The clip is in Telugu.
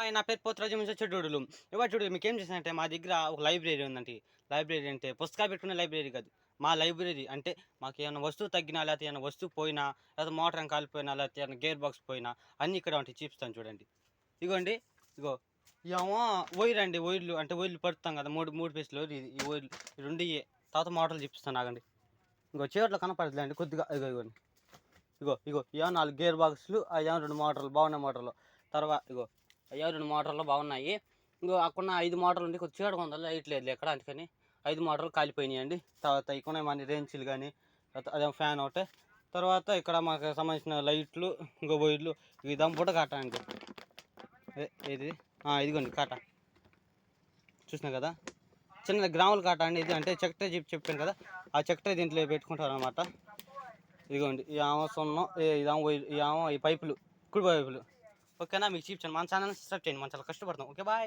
హాయ్ నా పేరు పోతురాజు నుంచి చెడ్డూడులు. ఇవాళ చూడు మీకేం చేశానంటే మా దగ్గర ఒక లైబ్రరీ ఉందండి. లైబ్రరీ అంటే పుస్తకాలు పెట్టుకునే లైబ్రరీ కాదు. మా లైబ్రరీ అంటే మాకేమన్నా వస్తువు తగ్గినా, లేకపోతే ఏమన్నా వస్తువు పోయినా, లేకపోతే మోటార్ ఏమైనా కాలిపోయినా, లేకపోతే ఏమన్నా గేర్ బాక్స్ పోయినా అన్నీ ఇక్కడే ఉంటాయి. చూపిస్తాను చూడండి. ఇగోండి, ఇగో ఏమో వైర్ అండి. వైర్లు అంటే వైర్లు పడుతాం కదా, మూడు మూడు పీసులు ఈ వైర్లు రెండు తర్వాత మోటార్లు చూపిస్తాను ఆగండి. ఇంకో చీరలో కనపడదులేండి కొద్దిగా. ఇగో ఇగోండి, ఇగో ఇగో ఏమో 4 గేర్ బాక్సులు, ఏమో 2 మోటార్లు బాగున్నాయి మోటార్లు. తర్వాత ఇగో అయ్యో 2 మోటార్లు బాగున్నాయి. ఇంకో అక్కడ 5 మోటార్లు ఉండి కొద్ది చీడ కొందరు లైట్ లేదు ఎక్కడ, అందుకని 5 మోటార్లు కాలిపోయినాయండి. తర్వాత ఇక్కడ మన రేంచులు కానీ, అదే ఫ్యాన్ ఒకటే. తర్వాత ఇక్కడ మాకు సంబంధించిన లైట్లు, ఇంకో వైర్లు, ఇదాం బుట్ట కాటా అండి. ఇది ఇదిగోండి కాటా, చూసినా కదా, చిన్న గ్రాముల కాటా అండి ఇది. అంటే చెక్టే చెప్పాను కదా, ఆ చెక్టే దీంట్లో పెట్టుకుంటారు అనమాట. ఇదిగోండి ఈ ఆమె సున్నం, ఈ పైపులు, కుడి పైపులు. ఓకేనా, మీకు చూపించాను. మన ఛానల్ సబ్స్క్రైబ్ చేయండి, మన చాలా కష్టపడతాం. Okay bye.